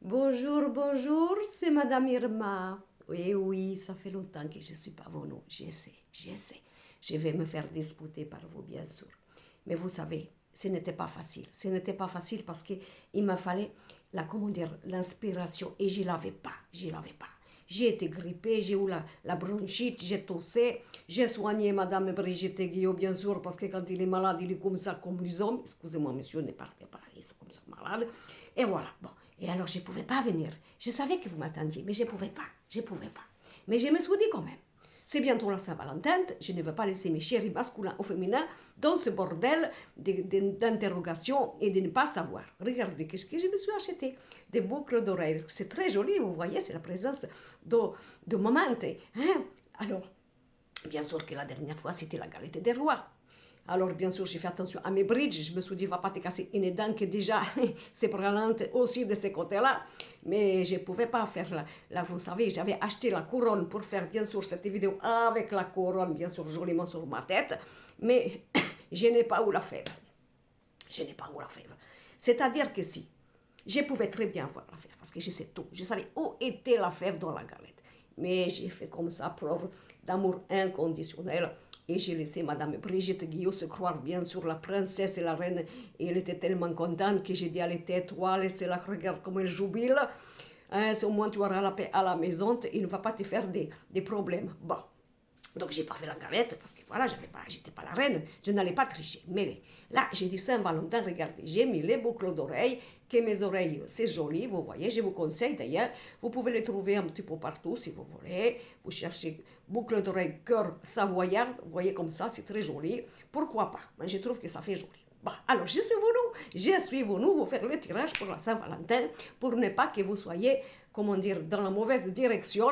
Bonjour, bonjour, c'est Madame Irma. Oui, oui, ça fait longtemps que je ne suis pas venue. Je sais. Je vais me faire disputer par vous, bien sûr. Mais vous savez, ce n'était pas facile. Ce n'était pas facile parce qu'il m'a fallu comment dire, l'inspiration et je l'avais pas. J'ai été grippée, j'ai eu la bronchite, j'ai toussé, j'ai soigné Madame Brigitte Guillaume, bien sûr, parce que quand il est malade, il est comme ça, comme les hommes. Excusez-moi, monsieur, ne partez pas, ils sont comme ça malades. Et voilà, bon. Et alors, je ne pouvais pas venir. Je savais que vous m'attendiez, mais je ne pouvais pas. Mais je me suis dit quand même, c'est bientôt la Saint-Valentin, je ne veux pas laisser mes chéris masculins ou féminins dans ce bordel d'interrogation et de ne pas savoir. Regardez, qu'est-ce que je me suis acheté? Des boucles d'oreilles. C'est très joli, vous voyez, c'est la présence de moment. Hein? Alors, bien sûr que la dernière fois, c'était la galette des rois. Alors, bien sûr, j'ai fait attention à mes bridges. Je me suis dit, va pas te casser une dent que déjà, c'est prenante aussi de ce côté-là. Mais je ne pouvais pas faire vous savez, j'avais acheté la couronne pour faire, bien sûr, cette vidéo avec la couronne, bien sûr, joliment sur ma tête. Mais je n'ai pas eu la fève. C'est-à-dire que si, je pouvais très bien voir la fève, parce que je sais tout. Je savais où était la fève dans la galette. Mais j'ai fait comme ça, preuve d'amour inconditionnel. Et j'ai laissé Madame Brigitte Guillaume se croire bien sûr la princesse et la reine. Et elle était tellement contente que j'ai dit, allez, tais-toi, laissez-la, regarde comme elle jubile. Hein, au moins tu auras la paix à la maison, il ne va pas te faire des problèmes. Bon. Donc, j'ai pas fait la galette parce que voilà, j'étais pas la reine, je n'allais pas tricher. Mais là, j'ai dit Saint-Valentin, regardez, j'ai mis les boucles d'oreilles, que mes oreilles, c'est joli, vous voyez, je vous conseille d'ailleurs, vous pouvez les trouver un petit peu partout si vous voulez. Vous cherchez boucles d'oreilles cœur savoyard, vous voyez comme ça, c'est très joli. Pourquoi pas? Mais je trouve que ça fait joli. Bah, alors, je suis venu vous faire le tirage pour la Saint-Valentin pour ne pas que vous soyez, comment dire, dans la mauvaise direction,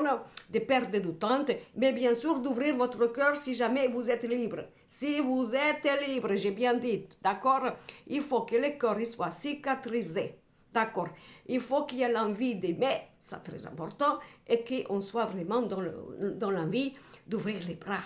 de perdre du temps, mais bien sûr d'ouvrir votre cœur si jamais vous êtes libre. Si vous êtes libre, j'ai bien dit, d'accord? Il faut que le cœur soit cicatrisé. D'accord. Il faut qu'il y ait l'envie d'aimer, c'est très important, et qu'on soit vraiment dans l'envie d'ouvrir les bras.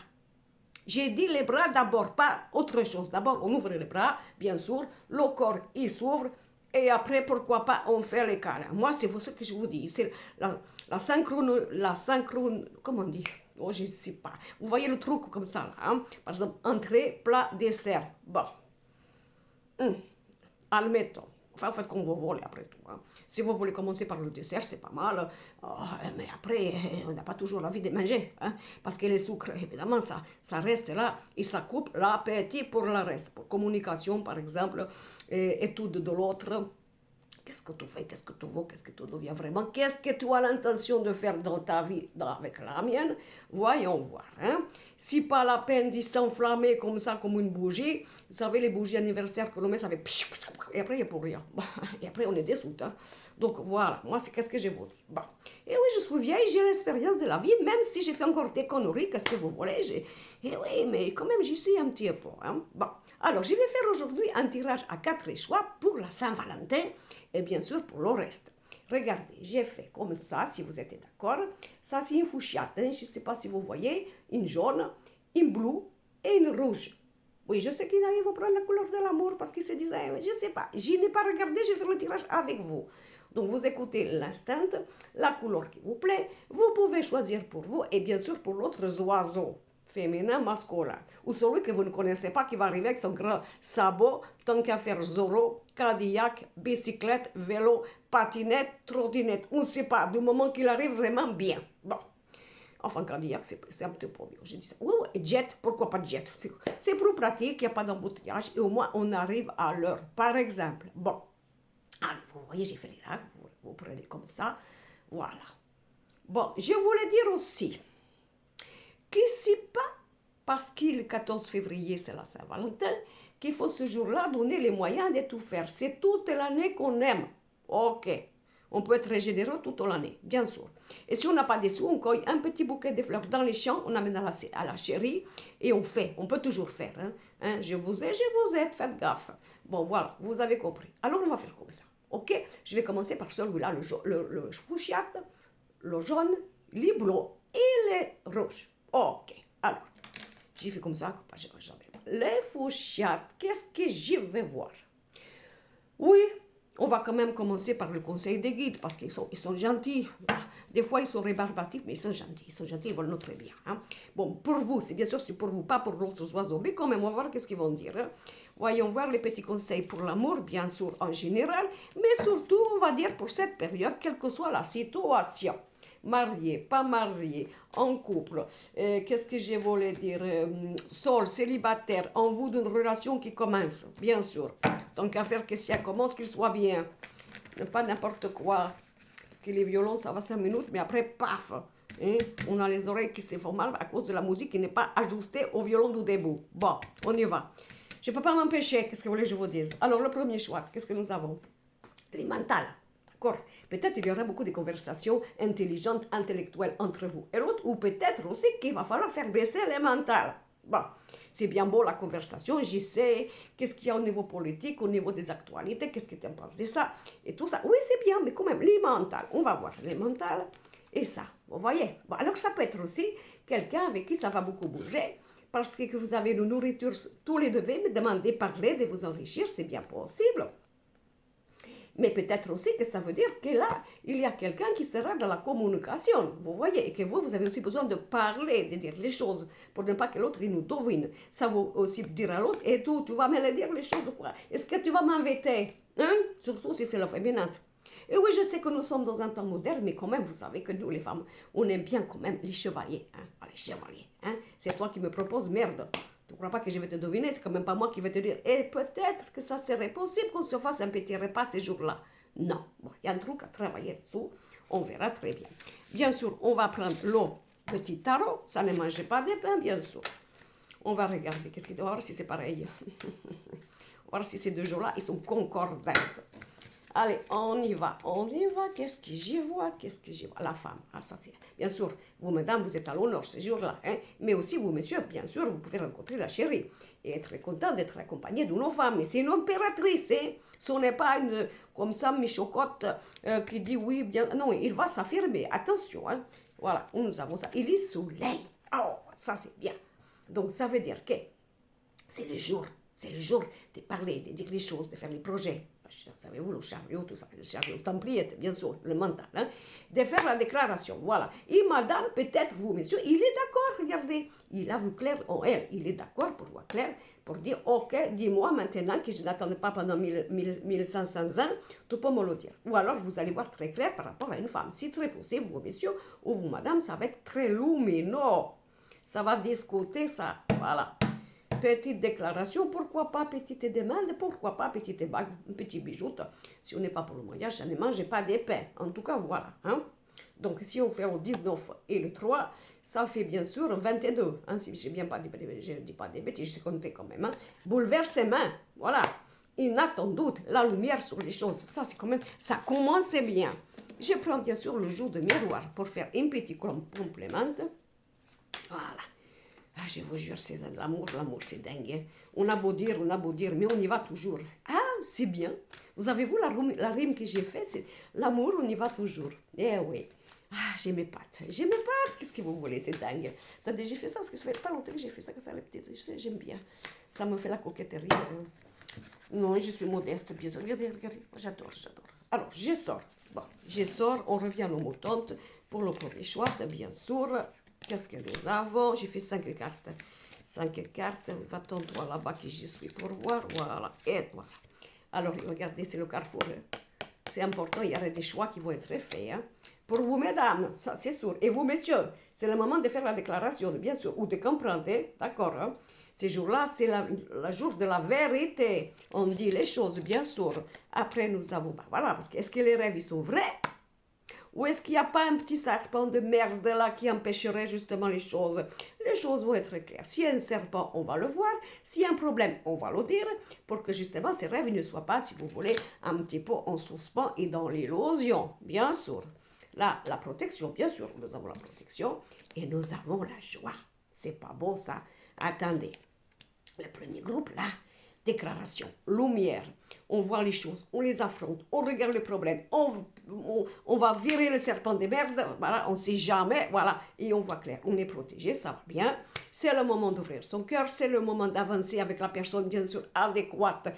J'ai dit les bras d'abord, pas autre chose. D'abord, on ouvre les bras, bien sûr, le corps, il s'ouvre, et après, pourquoi pas, on fait les câlins. Moi, c'est ce que je vous dis. C'est la synchrone, comment on dit? Oh, je ne sais pas. Vous voyez le truc comme ça, là, hein? Par exemple, entrée, plat, dessert. Bon. Admettons. Enfin, faites comme vous voulez après tout. Hein. Si vous voulez commencer par le dessert, c'est pas mal. Mais après, on n'a pas toujours envie de manger. Hein, parce que les sucres, évidemment, ça reste là et ça coupe l'appétit pour le reste. Pour communication, par exemple, étude de l'autre. Qu'est-ce que tu fais, qu'est-ce que tu veux, qu'est-ce que tu deviens vraiment, qu'est-ce que tu as l'intention de faire dans ta vie avec la mienne, voyons voir. Hein? Si pas la peine d'y s'enflammer comme ça, comme une bougie, vous savez, les bougies anniversaires que l'on met, ça fait et après, il n'y a pour rien. Et après, on est déçu. Hein? Donc voilà, moi, c'est qu'est-ce que je vous dis. Bon. Et oui, je suis vieille, j'ai l'expérience de la vie, même si j'ai fait encore des conneries, qu'est-ce que vous voulez. Et oui, mais quand même, j'y suis un petit peu. Hein? Bon. Alors, je vais faire aujourd'hui un tirage à 4 choix pour la Saint-Valentin et bien sûr pour le reste. Regardez, j'ai fait comme ça, si vous êtes d'accord. Ça, c'est une fuchsia. Hein? Je ne sais pas si vous voyez, une jaune, une bleue et une rouge. Oui, je sais qu'il arrive à prendre la couleur de l'amour parce qu'il se disait, je ne sais pas, je n'ai pas regardé, je vais faire le tirage avec vous. Donc vous écoutez l'instant, la couleur qui vous plaît, vous pouvez choisir pour vous et bien sûr pour l'autre oiseau féminin, masculin, ou celui que vous ne connaissez pas qui va arriver avec son grand sabot, tant qu'à faire Zorro, Cadillac, bicyclette, vélo, patinette, trottinette, on ne sait pas, du moment qu'il arrive vraiment bien. Bon. Enfin, Cadillac, c'est un petit peu mieux. Je dis ça. Oui, oui, jet, pourquoi pas jet? C'est plus pratique, il n'y a pas d'embouteillage et au moins on arrive à l'heure. Par exemple, bon, allez, vous voyez, j'ai fait les là, vous prenez comme ça, voilà. Bon, je voulais dire aussi, que c'est pas parce que le 14 février, c'est la Saint-Valentin, qu'il faut ce jour-là donner les moyens de tout faire. C'est toute l'année qu'on aime. Ok. On peut être généreux toute l'année, bien sûr. Et si on n'a pas de sous, on cueille un petit bouquet de fleurs dans les champs, on amène à la chérie et on fait. On peut toujours faire. Hein? Je vous aide, faites gaffe. Bon, voilà, vous avez compris. Alors, on va faire comme ça. Ok? Je vais commencer par celui-là, le fuchsia, le jaune, les bleus et les rouges. Ok. Alors, j'ai fait comme ça, pas jamais. Les fuchsias, qu'est-ce que je vais voir? Oui, On va quand même commencer par le conseil des guides, parce ils sont gentils. Des fois, ils sont rébarbatifs, mais ils sont gentils, ils veulent notre bien. Hein. Bon, pour vous, c'est bien sûr, c'est pour vous, pas pour d'autres oiseaux, mais quand même, on va voir qu'est-ce qu'ils vont dire. Hein. Voyons voir les petits conseils pour l'amour, bien sûr, en général, mais surtout, on va dire pour cette période, quelle que soit la situation. Marié, pas marié, en couple, qu'est-ce que je voulais dire, seul, célibataire, en vous d'une relation qui commence, bien sûr. Donc à faire que si elle commence, qu'il soit bien, pas n'importe quoi, parce que les violons, ça va 5 minutes, mais après, paf, hein, on a les oreilles qui se font mal à cause de la musique qui n'est pas ajustée au violon du début. Bon, on y va. Je ne peux pas m'empêcher, qu'est-ce que vous voulez que je vous dise. Alors le premier choix, qu'est-ce que nous avons? Les mentales. Peut-être il y aura beaucoup de conversations intelligentes, intellectuelles entre vous et l'autre, ou peut-être aussi qu'il va falloir faire baisser les mentales. Bon, c'est bien beau la conversation, j'y sais, qu'est-ce qu'il y a au niveau politique, au niveau des actualités, qu'est-ce que tu en penses de ça, et tout ça. Oui, c'est bien, mais quand même, les mentales, on va voir les mentales, et ça, vous voyez. Bon, alors ça peut être aussi quelqu'un avec qui ça va beaucoup bouger, parce que vous avez une nourriture tous les deux, me demandez, parler, de vous enrichir, c'est bien possible. Mais peut-être aussi que ça veut dire que là, il y a quelqu'un qui sera dans la communication, vous voyez, et que vous avez aussi besoin de parler, de dire les choses, pour ne pas que l'autre nous devine. Ça veut aussi dire à l'autre, et tu vas me le dire les choses, quoi. Est-ce que tu vas m'inviter, hein? Surtout si c'est la féminine. Et oui, je sais que nous sommes dans un temps moderne, mais quand même, vous savez que nous, les femmes, on aime bien quand même les chevaliers, hein? Les chevaliers, hein? C'est toi qui me proposes, merde. Tu ne crois pas que je vais te deviner, c'est quand même pas moi qui vais te dire. Et peut-être que ça serait possible qu'on se fasse un petit repas ces jours-là. Non, bon, il y a un truc à travailler dessous, on verra très bien. Bien sûr, on va prendre le petit tarot, ça ne mange pas de pain, bien sûr. On va regarder, on va voir si c'est pareil. On va voir si ces deux jours-là, ils sont concordants. Allez, on y va. Qu'est-ce que j'y vois? La femme. Ah, ça c'est. Bien sûr, vous, mesdames, vous êtes à l'honneur ce jour-là. Hein? Mais aussi, vous, messieurs, bien sûr, vous pouvez rencontrer la chérie et être content d'être accompagné d'une femme. Mais c'est une impératrice. Hein? Ce n'est pas une, comme ça, Michocotte qui dit oui, bien. Non, il va s'affirmer. Attention. Hein? Voilà, nous avons ça. Il est soleil. Oh, ça c'est bien. Donc, ça veut dire que c'est le jour de parler, de dire les choses, de faire les projets. Savez-vous, le chariot templier, bien sûr, le mental, hein, de faire la déclaration, voilà. Et madame, peut-être vous, monsieur, il est d'accord, regardez, il a vu clair en elle, il est d'accord pour voir clair, pour dire, ok, dis-moi maintenant que je n'attendais pas pendant 1500 ans, tu peux me le dire. Ou alors, vous allez voir très clair par rapport à une femme. Si très possible, vous, monsieur, ou vous, madame, ça va être très lumineux. Ça va discuter ça, voilà. Petite déclaration, pourquoi pas petite demande, pourquoi pas petite bague, petit bijou. Si on n'est pas pour le mariage, ça ne mange pas d'épais. En tout cas, voilà. Hein? Donc, si on fait le 19 et le 3, ça fait bien sûr 22. Hein? Si je ne dis pas des bêtises, je comptais quand même. Hein? Bouleversement, voilà. Inattendu, la lumière sur les choses. Ça, c'est quand même, ça commence bien. Je prends bien sûr le jour de miroir pour faire un petit complément. Voilà. Ah, je vous jure, c'est l'amour, c'est dingue. Hein. On a beau dire, mais on y va toujours. Ah, c'est bien. Vous avez vu la rime que j'ai faite, c'est l'amour, on y va toujours. Eh oui. Ah, j'ai mes pattes. Qu'est-ce que vous voulez, c'est dingue. Attendez, j'ai fait ça parce que ça fait pas longtemps que j'ai fait ça, que ça les petites. J'aime bien. Ça me fait la coquetterie. Non, je suis modeste, bien sûr. Regardez, j'adore. Alors, je sors. Bon, on revient au mouton pour le premier choix, bien sûr. Qu'est-ce que nous avons? J'ai fait 5 cartes. 5 cartes. Va-t-on toi là-bas que j'y suis pour voir? Voilà. Et voilà. Alors, regardez, c'est le carrefour. C'est important, il y aura des choix qui vont être faits. Hein. Pour vous, mesdames, ça c'est sûr. Et vous, messieurs, c'est le moment de faire la déclaration, bien sûr, ou de comprendre. D'accord? Hein? Ces jours-là, c'est le jour de la vérité. On dit les choses, bien sûr. Après, nous avons... Ben voilà, parce que est-ce que les rêves, ils sont vrais? Ou est-ce qu'il n'y a pas un petit serpent de merde là qui empêcherait justement les choses? Les choses vont être claires. S'il y a un serpent, on va le voir. S'il y a un problème, on va le dire. Pour que justement ces rêves ne soient pas, si vous voulez, un petit peu en suspens et dans l'illusion. Bien sûr. Là, la protection, bien sûr, nous avons la protection. Et nous avons la joie. C'est pas beau ça. Attendez. Le premier groupe là. Déclaration, lumière, on voit les choses, on les affronte, on regarde le problème, on va virer le serpent de merde, voilà, on ne sait jamais, voilà, et on voit clair, on est protégé, ça va bien. C'est le moment d'ouvrir son cœur, c'est le moment d'avancer avec la personne bien sûr adéquate,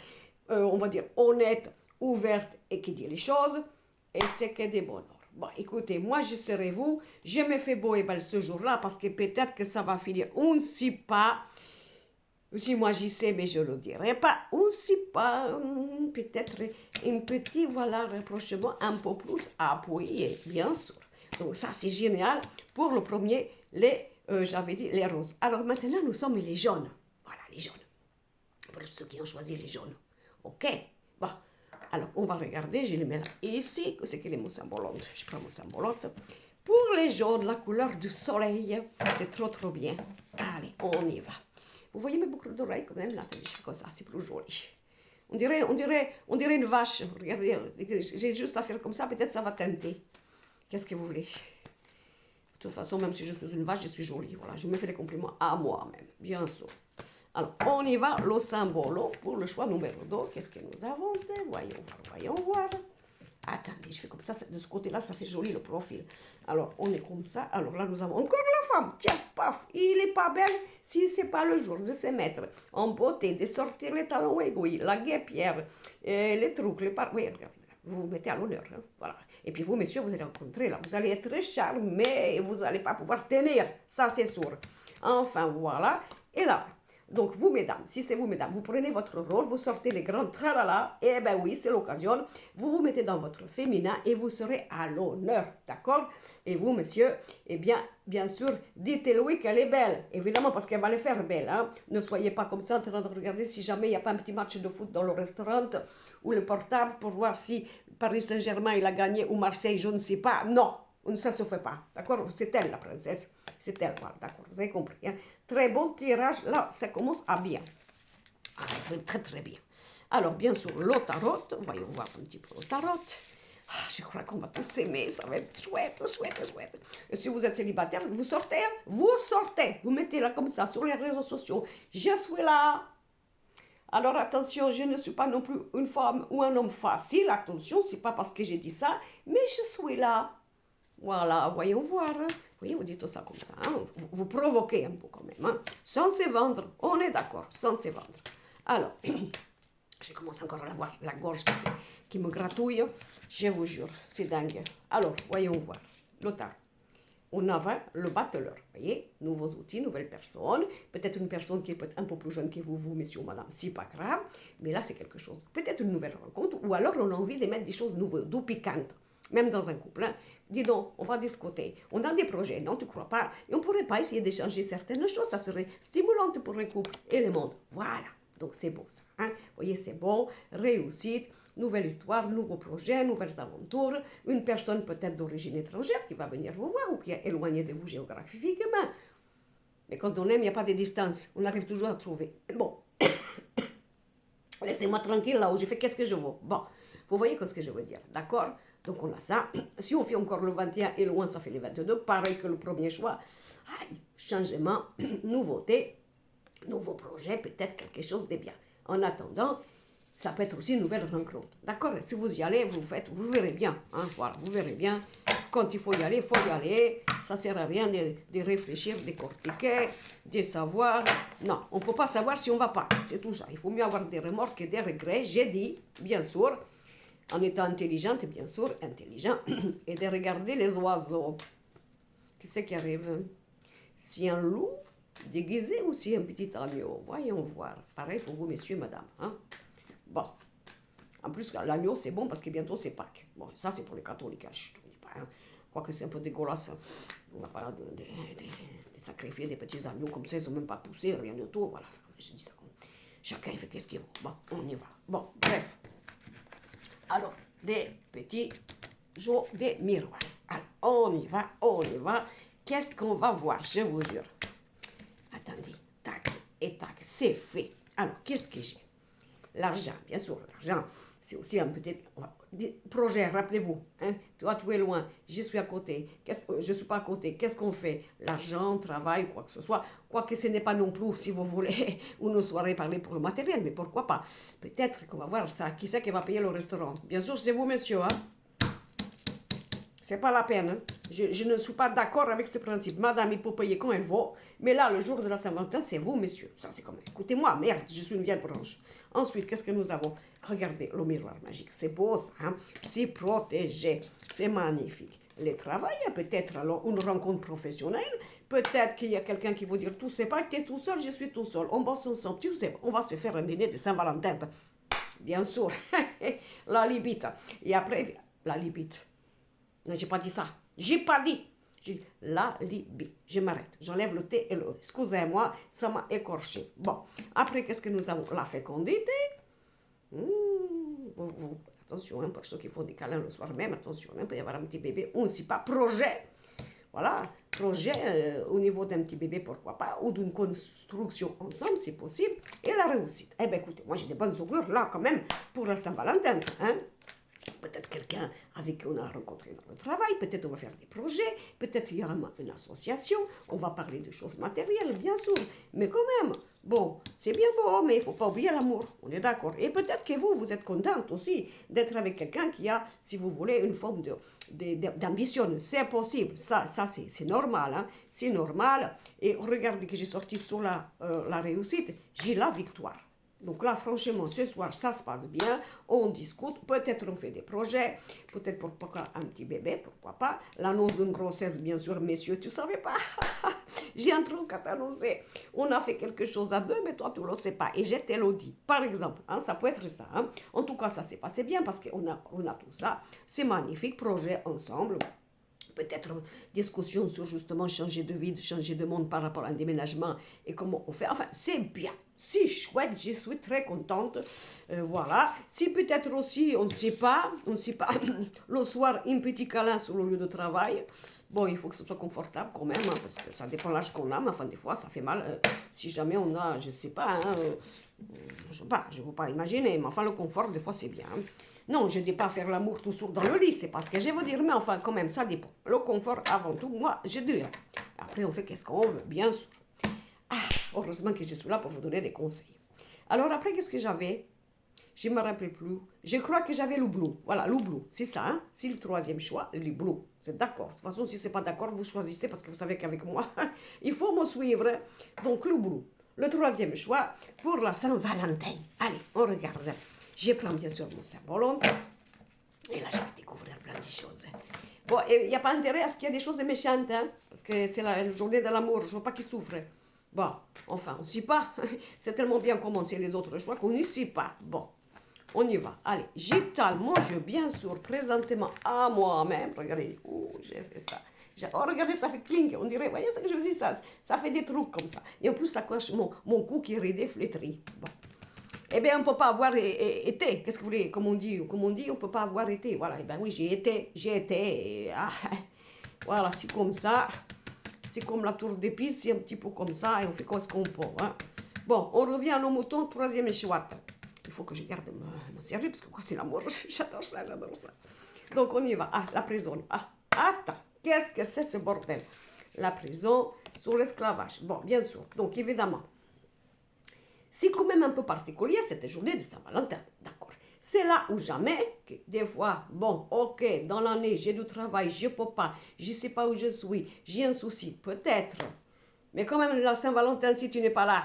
on va dire honnête, ouverte et qui dit les choses, et c'est que des bonheurs. Bon, écoutez, moi je serai vous, je me fais beau et belle ce jour-là, parce que peut-être que ça va finir, on ne sait pas. Si moi j'y sais, mais je ne le dirai pas, on ne sait pas, peut-être un petit, voilà, rapprochement un peu plus appuyé, bien sûr. Donc ça c'est génial pour le premier, j'avais dit les roses. Alors maintenant nous sommes les jaunes, voilà les jaunes, pour ceux qui ont choisi les jaunes. Ok, bon, alors on va regarder, je les mets là ici, c'est qu'il est mon symbolote, je prends mon symbolote. Pour les jaunes, la couleur du soleil, c'est trop bien. Allez, on y va. Vous voyez mes boucles d'oreilles quand même, là, je fais comme ça, c'est plus joli. On dirait une vache. Regardez, j'ai juste à faire comme ça, peut-être ça va teinter. Qu'est-ce que vous voulez? De toute façon, même si je suis une vache, je suis jolie. Voilà, je me fais les compliments à moi-même, bien sûr. Alors, on y va, le symbole pour le choix numéro 2. Qu'est-ce que nous avons? Voyons voir. Attendez, je fais comme ça, de ce côté-là, ça fait joli le profil. Alors, on est comme ça. Alors là, nous avons encore la femme. Tiens, paf, il est pas belle si c'est pas le jour de se mettre en beauté, de sortir les talons aiguilles, la guêpière, les trucs, les oui, vous vous mettez à l'honneur. Hein, voilà. Et puis vous, messieurs, vous allez rencontrer là. Vous allez être charmés et vous n'allez pas pouvoir tenir. Ça, c'est sûr. Enfin, voilà. Et là, donc vous, mesdames, si c'est vous, mesdames, vous prenez votre rôle, vous sortez les grands tralala, et ben oui, c'est l'occasion, vous vous mettez dans votre féminin et vous serez à l'honneur, d'accord? Et vous, messieurs, eh bien sûr, dites-lui qu'elle est belle, évidemment, parce qu'elle va les faire belle, hein? Ne soyez pas comme ça en train de regarder si jamais il n'y a pas un petit match de foot dans le restaurant ou le portable pour voir si Paris Saint-Germain il a gagné ou Marseille, je ne sais pas. Non, ça ne se fait pas, d'accord? C'est elle, la princesse, c'est elle, voilà, d'accord, vous avez compris, hein? Très bon tirage, là, ça commence à bien. Ah, très bien. Alors, bien sûr, le tarot, voyons voir un petit peu le tarot. Ah, je crois qu'on va tous s'aimer, ça va être chouette. Et si vous êtes célibataire, vous sortez, vous mettez là comme ça sur les réseaux sociaux. Je suis là. Alors attention, je ne suis pas non plus une femme ou un homme facile, attention, c'est pas parce que j'ai dit ça, mais je suis là. Voilà, voyons voir. Oui, vous dites ça comme ça. Hein? Vous provoquez un peu quand même. Hein? Sans se vendre, on est d'accord, sans se vendre. Alors, je commence encore à avoir la gorge qui me gratouille. Je vous jure, c'est dingue. Alors, voyons voir. Lothar. On avait le battleur. Vous voyez, nouveaux outils, nouvelles personnes. Peut-être une personne qui est peut-être un peu plus jeune que vous, messieurs ou madame. C'est pas grave. Mais là, c'est quelque chose. Peut-être une nouvelle rencontre. Ou alors, on a envie de mettre des choses nouvelles, d'où piquantes. Même dans un couple, hein. Dis donc, on va discuter. On a des projets, non, tu crois pas? Et on ne pourrait pas essayer d'échanger certaines choses, ça serait stimulant pour le couple et le monde. Voilà, donc c'est beau ça. Hein? Vous voyez, c'est bon, réussite, nouvelle histoire, nouveaux projets, nouvelles aventures. Une personne peut-être d'origine étrangère qui va venir vous voir ou qui est éloignée de vous géographiquement. Mais quand on aime, il n'y a pas de distance. On arrive toujours à trouver. Bon, laissez-moi tranquille là où je fais qu'est-ce que je veux. Bon, vous voyez ce que je veux dire, d'accord? Donc on a ça. Si on fait encore le 21 et loin, ça fait le 22. Pareil que le premier choix. Aïe, changement, nouveauté, nouveau projet, peut-être quelque chose de bien. En attendant, ça peut être aussi une nouvelle rencontre. D'accord? Si vous y allez, vous verrez bien. Hein? Voilà, vous verrez bien. Quand il faut y aller, il faut y aller. Ça ne sert à rien de réfléchir, de décortiquer, de savoir. Non, on ne peut pas savoir si on ne va pas. C'est tout ça. Il faut mieux avoir des remords que des regrets. J'ai dit, bien sûr, en étant intelligente, bien sûr, intelligent, et de regarder les oiseaux. Qu'est-ce qui arrive? Si un loup déguisé ou si un petit agneau? Voyons voir. Pareil pour vous, messieurs, madame. Hein? Bon. En plus, l'agneau, c'est bon parce que bientôt, c'est Pâques. Bon, ça, c'est pour les catholiques. Je ne dis pas. Hein? Quoique c'est un peu dégueulasse. On n'a pas de sacrifier des petits agneaux comme ça. Ils n'ont même pas poussé, rien du tout. Voilà. Je dis ça. Chacun fait ce qu'il veut. Bon, on y va. Bon, bref. Alors, des petits jeux de miroirs. Alors, on y va. Qu'est-ce qu'on va voir, je vous jure. Attendez, tac et tac, c'est fait. Alors, qu'est-ce que j'ai? L'argent, bien sûr, l'argent, c'est aussi un petit projet, rappelez-vous. Hein? Toi, tu es loin, je suis à côté. Je ne suis pas à côté. Qu'est-ce qu'on fait? L'argent, travail, quoi que ce soit. Quoique ce n'est pas non plus, si vous voulez, une soirée parler pour le matériel, mais pourquoi pas? Peut-être qu'on va voir ça. Qui c'est qui va payer le restaurant? Bien sûr, c'est vous, monsieur. Hein? C'est pas la peine. Hein? Je ne suis pas d'accord avec ce principe. Madame, il peut payer quand elle veut. Mais là, le jour de la Saint-Valentin, c'est vous, messieurs. Ça, c'est comme... Écoutez-moi, merde, je suis une vieille branche. Ensuite, qu'est-ce que nous avons? Regardez, le miroir magique. C'est beau, ça. Hein? C'est protégé. C'est magnifique. Les travailleurs, peut-être alors une rencontre professionnelle. Peut-être qu'il y a quelqu'un qui va dire, tu sais pas, tu es tout seul, je suis tout seul. On bosse ensemble. Tu sais, on va se faire un dîner de Saint-Valentin. Bien sûr. La libite. Et après, la libite. Non, j'ai pas dit ça. J'ai pas dit. J'ai dit la Libye. Je m'arrête. J'enlève le T et le E. Excusez-moi, ça m'a écorché. Bon. Après, qu'est-ce que nous avons? La fécondité. Attention, hein, pour ceux qui font des câlins le soir même, attention, il peut y avoir un petit bébé. On ne sait pas. Projet. Voilà. Projet au niveau d'un petit bébé, pourquoi pas. Ou d'une construction ensemble, c'est possible. Et la réussite. Eh bien, écoutez, moi j'ai des bonnes augures là, quand même, pour la Saint-Valentin. Hein. Peut-être quelqu'un avec qui on a rencontré dans le travail, peut-être on va faire des projets, peut-être il y aura une association, on va parler de choses matérielles, bien sûr, mais quand même, bon, c'est bien beau, mais il ne faut pas oublier l'amour, on est d'accord. Et peut-être que vous êtes contente aussi d'être avec quelqu'un qui a, si vous voulez, une forme d'ambition, c'est possible, ça c'est normal, hein? C'est normal, et regardez que j'ai sorti sur la réussite, j'ai la victoire. Donc là, franchement, ce soir, ça se passe bien, on discute, peut-être on fait des projets, peut-être pourquoi pas un petit bébé, pourquoi pas. L'annonce d'une grossesse, bien sûr, messieurs, tu ne savais pas. J'ai un truc à t'annoncer. On a fait quelque chose à deux, mais toi, tu ne le sais pas. Et je te le dis, par exemple, hein, ça peut être ça. Hein. En tout cas, ça s'est passé bien parce qu'on a tout ça. C'est magnifique, projet ensemble. Peut-être discussion sur justement changer de vie, changer de monde par rapport à un déménagement et comment on fait. Enfin, c'est bien, c'est chouette, je suis très contente. Voilà. Si peut-être aussi, on ne sait pas, le soir, un petit câlin sur le lieu de travail. Bon, il faut que ce soit confortable quand même, hein, parce que ça dépend de l'âge qu'on a, mais enfin, des fois, ça fait mal. Si jamais on a, je ne sais pas, hein, je ne veux pas imaginer, mais enfin, le confort, des fois, c'est bien. Hein. Non, je ne dis pas faire l'amour tout sourd dans le lit, c'est pas ce que je veux dire, mais enfin, quand même, ça dépend. Le confort, avant tout, moi, je dirais. Après, on fait qu'est-ce qu'on veut, bien sûr. Ah, heureusement que je suis là pour vous donner des conseils. Alors, après, qu'est-ce que j'avais? Je ne me rappelle plus. Je crois que j'avais le blue. Voilà, le blue, c'est ça, hein? C'est le troisième choix, le blue. C'est d'accord. De toute façon, si ce n'est pas d'accord, vous choisissez parce que vous savez qu'avec moi, il faut me suivre. Donc, le blue. Le troisième choix pour la Saint-Valentin. Allez, on regarde. Je prends bien sûr mon symbole. Et là, je vais découvrir plein de choses. Bon, il n'y a pas intérêt à ce qu'il y ait des choses méchantes, hein, parce que c'est la journée de l'amour, je ne veux pas qu'ils souffrent. Bon, enfin, on ne sait pas. C'est tellement bien commencé les autres choix qu'on n'y sait pas. Bon, on y va. Allez, j'étale mon jeu, bien sûr, présentement à moi-même. Regardez, j'ai fait ça. Oh, regardez, ça fait cling. On dirait, voyez ce que je dis, ça fait des trucs comme ça. Et en plus, ça coche mon cou qui est flétri. Bon. Eh bien, on ne peut pas avoir été. Qu'est-ce que vous voulez? Comme on dit, on ne peut pas avoir été. Voilà, eh bien oui, j'ai été. Et, voilà, c'est comme ça. C'est comme la tour d'épices, c'est un petit peu comme ça, et on fait ce qu'on peut. Hein. Bon, on revient à nos moutons, troisième échouette. Il faut que je garde mon sérieux, parce que quoi, c'est l'amour. J'adore ça. Donc, on y va. Ah, la prison. Ah, attends, qu'est-ce que c'est ce bordel? La prison sur l'esclavage. Bon, bien sûr. Donc, évidemment, c'est quand même un peu particulier cette journée de Saint-Valentin, d'accord. C'est là où jamais, que des fois, bon, ok, dans l'année, j'ai du travail, je ne peux pas, je ne sais pas où je suis, j'ai un souci, peut-être. Mais quand même, la Saint-Valentin, si tu n'es pas là,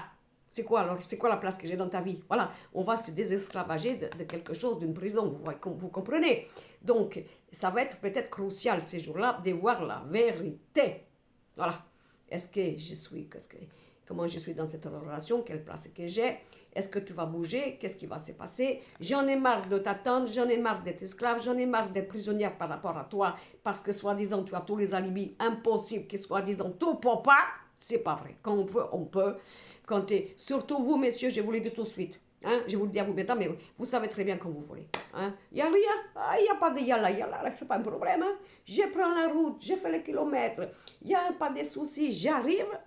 c'est quoi alors? C'est quoi la place que j'ai dans ta vie? Voilà, on va se désesclavager de quelque chose, d'une prison, vous comprenez? Donc, ça va être peut-être crucial ces jours-là de voir la vérité. Voilà. Est-ce que je suis... Comment je suis dans cette relation, quelle place que j'ai, est-ce que tu vas bouger, qu'est-ce qui va se passer, j'en ai marre de t'attendre, j'en ai marre d'être esclave, j'en ai marre d'être prisonnière par rapport à toi, parce que soi-disant tu as tous les alibis, impossible que soi-disant tout peut pas, c'est pas vrai, quand on peut, on peut, surtout vous messieurs, je vous le dis tout de suite, hein? Je vous le dis à vous mesdames, mais vous savez très bien quand vous voulez, hein? Il n'y a rien, il n'y a pas de yalla, c'est pas un problème, hein? Je prends la route, je fais les kilomètres, il n'y a pas de soucis, j'arrive.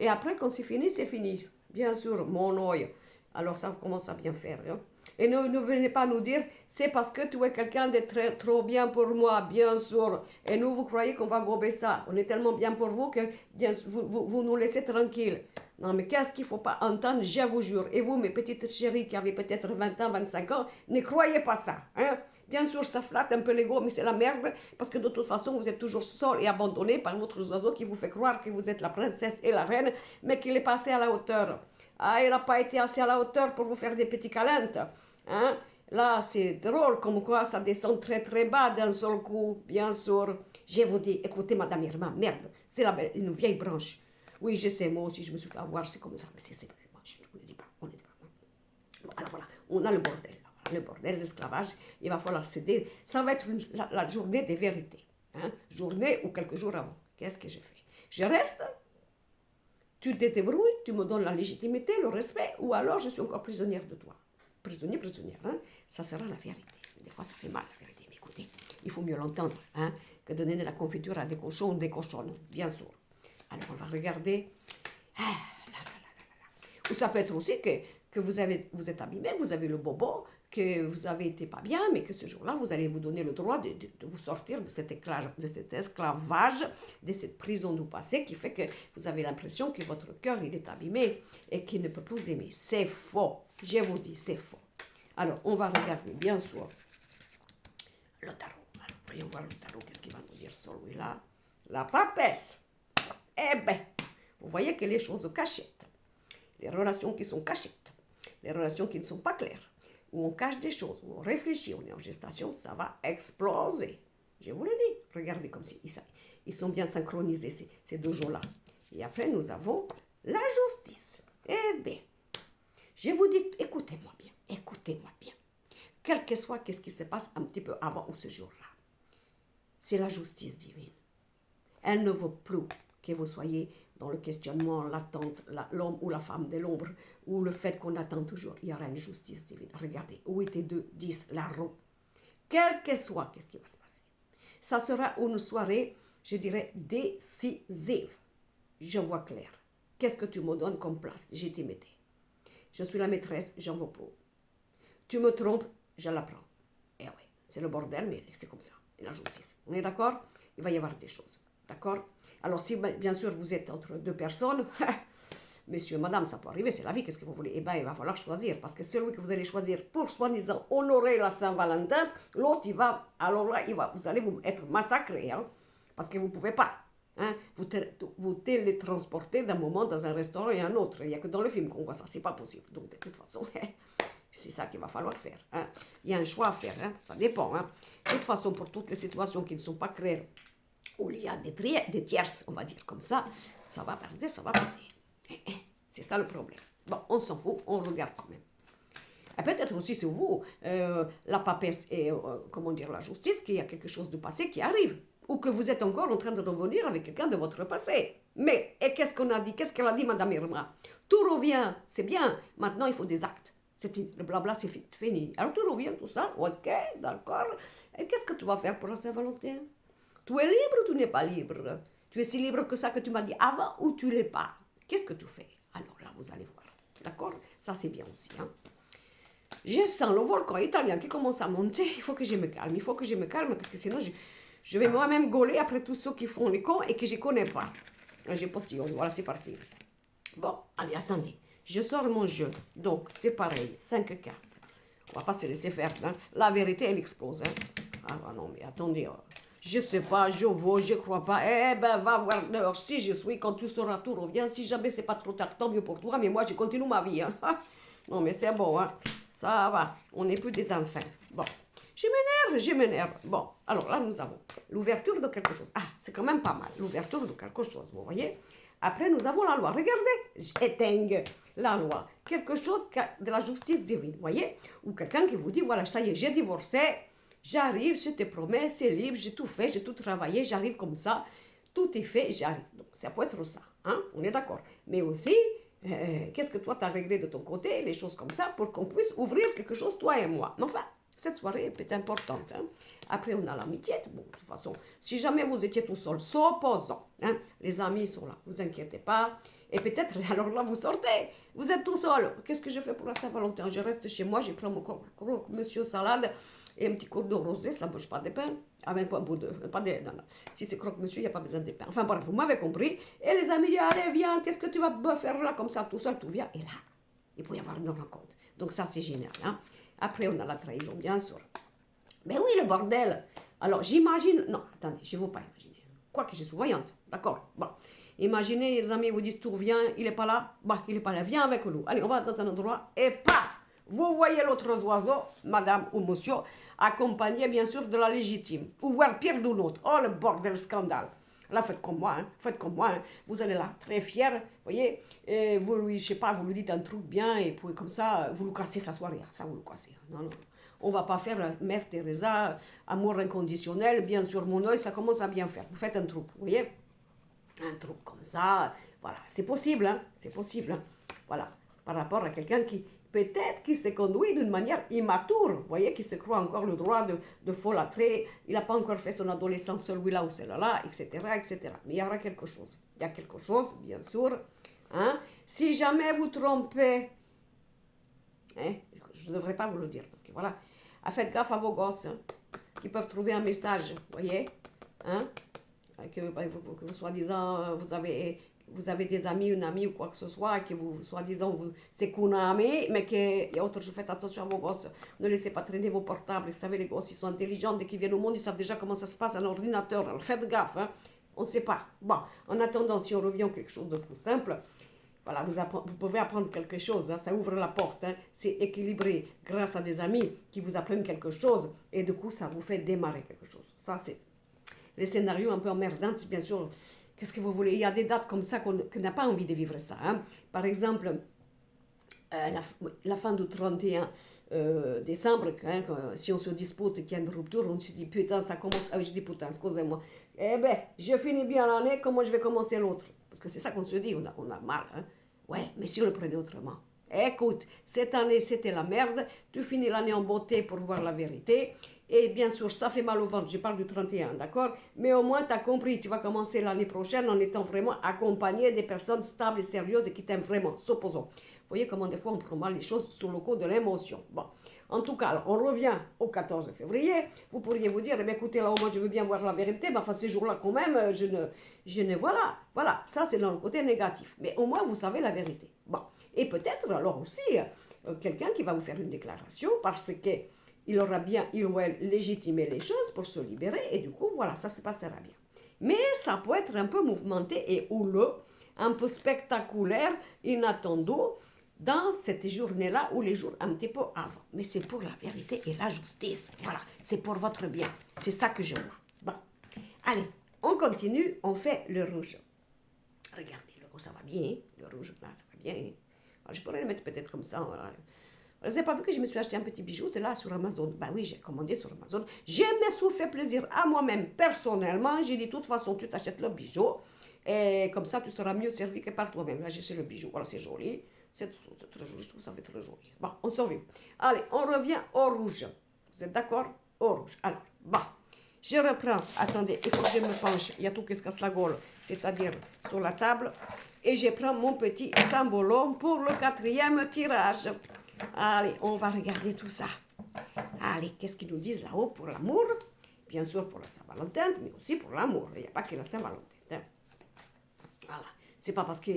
Et après, quand c'est fini. Bien sûr, mon œil. Alors ça commence à bien faire. Hein? Et ne venez pas nous dire, c'est parce que tu es quelqu'un de trop bien pour moi, bien sûr. Et nous, vous croyez qu'on va gober ça. On est tellement bien pour vous que bien, vous nous laissez tranquilles. Non, mais qu'est-ce qu'il ne faut pas entendre, je vous jure. Et vous, mes petites chéries qui avez peut-être 20 ans, 25 ans, ne croyez pas ça. Hein? Bien sûr, ça flatte un peu l'ego, mais c'est la merde, parce que de toute façon, vous êtes toujours seul et abandonné par l'autre oiseau qui vous fait croire que vous êtes la princesse et la reine, mais qu'il est pas assez à la hauteur. Ah, il n'a pas été assez à la hauteur pour vous faire des petits câlins. Hein? Là, c'est drôle, comme quoi ça descend très très bas d'un seul coup, bien sûr. Je vous dis, écoutez, Madame Irma, merde, c'est une vieille branche. Oui, je sais, moi aussi, je me suis fait avoir, c'est comme ça, mais c'est moi, je ne vous le dis pas, on ne dit pas. Bon, alors voilà, on a le bordel. Le bordel, l'esclavage, il va falloir céder. Ça va être la journée des vérités. Hein? Journée ou quelques jours avant. Qu'est-ce que je fais? Je reste, tu te débrouilles, tu me donnes la légitimité, le respect, ou alors je suis encore prisonnière de toi. Prisonnière, hein? Ça sera la vérité. Des fois, ça fait mal, la vérité. Mais écoutez, il faut mieux l'entendre hein, que donner de la confiture à des cochons ou des cochonnes, bien sûr. Alors, on va regarder. Ah, ou ça peut être aussi que vous êtes abîmé, vous avez le bobo, que vous avez été pas bien, mais que ce jour-là, vous allez vous donner le droit de vous sortir de cet esclavage, de cette prison du passé qui fait que vous avez l'impression que votre cœur, il est abîmé et qu'il ne peut plus aimer. C'est faux. Je vous dis, c'est faux. Alors, on va regarder, bien sûr, le tarot. Alors, voyons voir le tarot, qu'est-ce qu'il va nous dire celui-là. La papesse. Eh bien, vous voyez que les choses cachettes, les relations qui sont cachettes, les relations qui ne sont pas claires, où on cache des choses, où on réfléchit, on est en gestation, ça va exploser. Je vous le dis, regardez comme si ils sont bien synchronisés, ces deux jours-là. Et après, nous avons la justice. Eh bien, je vous dis, écoutez-moi bien. Quel que soit qu'est-ce qui se passe un petit peu avant ou ce jour-là, c'est la justice divine. Elle ne veut plus que vous soyez dans le questionnement, l'attente, l'homme ou la femme de l'ombre, ou le fait qu'on attend toujours. Il y aura une justice divine. Regardez, 8 et 2, 10, la roue. Quel que soit, qu'est-ce qui va se passer. Ça sera une soirée, je dirais, décisive. Je vois clair. Qu'est-ce que tu me donnes comme place? Je t'y mettais. Je suis la maîtresse, j'en veux plus. Tu me trompes, je la prends. Eh oui, c'est le bordel, mais c'est comme ça. Et la justice. On est d'accord? Il va y avoir des choses. D'accord? Alors, si bien sûr vous êtes entre deux personnes, monsieur, madame, ça peut arriver, c'est la vie, qu'est-ce que vous voulez? Eh bien, il va falloir choisir, parce que celui que vous allez choisir pour soi-disant honorer la Saint-Valentin, l'autre, alors là, vous allez être massacré, hein, parce que vous ne pouvez pas. Hein, vous télétransporter d'un moment dans un restaurant et un autre. Il n'y a que dans le film qu'on voit ça, c'est pas possible. Donc, de toute façon, c'est ça qu'il va falloir faire. Hein. Il y a un choix à faire, hein, ça dépend. Hein. De toute façon, pour toutes les situations qui ne sont pas claires, où il y a des tierces, on va dire comme ça va partir, ça va partir. C'est ça le problème. Bon, on s'en fout, on regarde quand même. Et peut-être aussi c'est vous, la papesse et, comment dire, la justice, qu'il y a quelque chose du passé qui arrive. Ou que vous êtes encore en train de revenir avec quelqu'un de votre passé. Mais, et qu'est-ce qu'on a dit? Qu'est-ce qu'elle a dit, Madame Irma? Tout revient, c'est bien. Maintenant, il faut des actes. Le blabla, c'est fini. Alors, tout revient, tout ça, ok, d'accord. Et qu'est-ce que tu vas faire pour la Saint-Valentin? Tu es libre ou tu n'es pas libre? Tu es si libre que ça que tu m'as dit avant ou tu ne l'es pas? Qu'est-ce que tu fais? Alors là, vous allez voir. D'accord? Ça, c'est bien aussi. Hein? Je sens le volcan italien qui commence à monter. Il faut que je me calme. Parce que sinon, je vais moi-même gauler après tous ceux qui font les cons et que je ne connais pas. J'ai postillon. Voilà, c'est parti. Bon, allez, attendez. Je sors mon jeu. Donc, c'est pareil. 5 cartes. On va pas se laisser faire. Hein? La vérité, elle explose. Hein? Ah non, mais attendez. Je sais pas, je vois, je crois pas. Eh ben, va voir dehors. Si je suis, quand tu sauras, tout revient. Si jamais c'est pas trop tard, tant mieux pour toi. Mais moi, je continue ma vie. Hein. Non, mais c'est bon. Hein. Ça va. On n'est plus des enfants. Bon. Je m'énerve. Bon, alors là, nous avons l'ouverture de quelque chose. Ah, c'est quand même pas mal. L'ouverture de quelque chose, vous voyez. Après, nous avons la loi. Regardez, j'éteigne la loi. Quelque chose de la justice divine, vous voyez. Ou quelqu'un qui vous dit, voilà, ça y est, j'ai divorcé. J'arrive, je te promets, c'est libre, j'ai tout fait, j'ai tout travaillé, j'arrive comme ça, tout est fait, j'arrive. Donc, ça peut être ça, hein, on est d'accord. Mais aussi, qu'est-ce que toi, tu as réglé de ton côté, les choses comme ça, pour qu'on puisse ouvrir quelque chose, toi et moi. Mais enfin, cette soirée est importante. Hein. Après, on a l'amitié. Bon, de toute façon, si jamais vous étiez tout seul, s'opposant, hein, les amis sont là, vous inquiétez pas. Et peut-être, alors là, vous sortez, vous êtes tout seul. Qu'est-ce que je fais pour la Saint-Valentin? Je reste chez moi, je prends mon monsieur salade et un petit coup de rosé, ça ne bouge pas de pain. Avec pas de, non. Si c'est croque-monsieur, il n'y a pas besoin de pain. Enfin, bref, vous m'avez compris. Et les amis disent, allez, viens, qu'est-ce que tu vas faire là, comme ça, tout seul, tout vient. Et là, il peut y avoir une rencontre. Donc ça, c'est génial. Hein. Après, on a la trahison, bien sûr. Ben oui, le bordel. Alors, j'imagine... Non, attendez, je ne veux pas imaginer. Quoique je suis voyante, d'accord. Bon. Imaginez, les amis vous disent, Tour, viens, il n'est pas là. Bah, il n'est pas là, viens avec nous. Allez, on va dans un endroit et paf, vous voyez l'autre oiseau, madame ou monsieur, accompagné bien sûr de la légitime. Ou voire pire d'une autre. Oh, le bordel, scandale. Là, faites comme moi, hein. Faites comme moi. Hein. Vous allez là, très fier, voyez, et vous lui, je sais pas, vous lui dites un truc bien, et puis comme ça, vous lui cassez sa soirée. Ça, vous le cassez. Non, non. On va pas faire la mère Teresa, amour inconditionnel, bien sûr, mon œil, ça commence à bien faire. Vous faites un truc, vous voyez, un truc comme ça, voilà, c'est possible, hein, c'est possible, hein. Voilà, par rapport à quelqu'un qui, peut-être, qui se conduit d'une manière immature, vous voyez, qui se croit encore le droit de folâtrer, il n'a pas encore fait son adolescence celui-là ou celle-là, etc., etc. Mais il y aura quelque chose, il y a quelque chose, bien sûr, hein. Si jamais vous trompez, hein, je ne devrais pas vous le dire, parce que voilà, faites gaffe à vos gosses, hein, qui peuvent trouver un message, vous voyez, hein, que soi-disant, vous avez des amis, une amie ou quoi que ce soit, que vous, soi-disant, c'est qu'une amie, mais que, et autre chose, faites attention à vos gosses, ne laissez pas traîner vos portables, vous savez, les gosses, ils sont intelligents, dès qu'ils viennent au monde, ils savent déjà comment ça se passe à l'ordinateur, alors faites gaffe, hein, on ne sait pas. Bon, en attendant, si on revient à quelque chose de plus simple, voilà, vous pouvez apprendre quelque chose, hein, ça ouvre la porte, hein, c'est équilibré grâce à des amis qui vous apprennent quelque chose, et du coup, ça vous fait démarrer quelque chose. Ça, c'est les scénarios un peu emmerdants, bien sûr. Qu'est-ce que vous voulez? Il y a des dates comme ça qu'on n'a pas envie de vivre ça. Hein. Par exemple, la fin du 31 décembre, hein, si on se dispute, qu'il y a une rupture, on se dit putain, ça commence. Ah, je dis putain, excusez-moi. Eh ben, je finis bien l'année, comment je vais commencer l'autre? Parce que c'est ça qu'on se dit, on a mal. Hein. Ouais, mais si on le prenait autrement. Écoute, cette année c'était la merde, tu finis l'année en beauté pour voir la vérité, et bien sûr ça fait mal au ventre, je parle du 31, d'accord? Mais au moins tu as compris, tu vas commencer l'année prochaine en étant vraiment accompagné des personnes stables et sérieuses et qui t'aiment vraiment, supposons. Vous voyez comment des fois on prend mal les choses sur le coup de l'émotion. Bon, en tout cas, alors, on revient au 14 février, vous pourriez vous dire, eh bien, écoutez, là au moins je veux bien voir la vérité, mais enfin ces jours-là quand même, voilà, ça c'est dans le côté négatif, mais au moins vous savez la vérité. Bon. Et peut-être alors aussi quelqu'un qui va vous faire une déclaration parce qu'il aura bien, il ou elle, légitimé les choses pour se libérer et du coup, voilà, ça se passera bien. Mais ça peut être un peu mouvementé et houleux, un peu spectaculaire, inattendu dans cette journée-là ou les jours un petit peu avant. Mais c'est pour la vérité et la justice. Voilà, c'est pour votre bien. C'est ça que je vois. Bon, allez, on continue, on fait le rouge. Regardez, le rouge, ça va bien. Le rouge, là, ça va bien. Alors, je pourrais le mettre peut-être comme ça. Voilà. Vous n'avez pas vu que je me suis acheté un petit bijou de là sur Amazon? Ben oui, j'ai commandé sur Amazon. Je me suis fait plaisir à moi-même personnellement. J'ai dit, de toute façon, tu t'achètes le bijou. Et comme ça, tu seras mieux servi que par toi-même. Là, j'ai acheté le bijou. Voilà, c'est joli. C'est très joli, je trouve ça fait très joli. Bon, on s'en va. Allez, on revient au rouge. Vous êtes d'accord? Au rouge. Alors, bon. Je reprends, attendez, il faut que je me penche, il y a tout qui se casse la gueule, c'est-à-dire sur la table, et je prends mon petit sambolon pour le 4e tirage. Allez, on va regarder tout ça. Allez, qu'est-ce qu'ils nous disent là-haut pour l'amour? Bien sûr pour la Saint-Valentin, mais aussi pour l'amour, il n'y a pas que la Saint-Valentin. Hein. Voilà, c'est pas parce que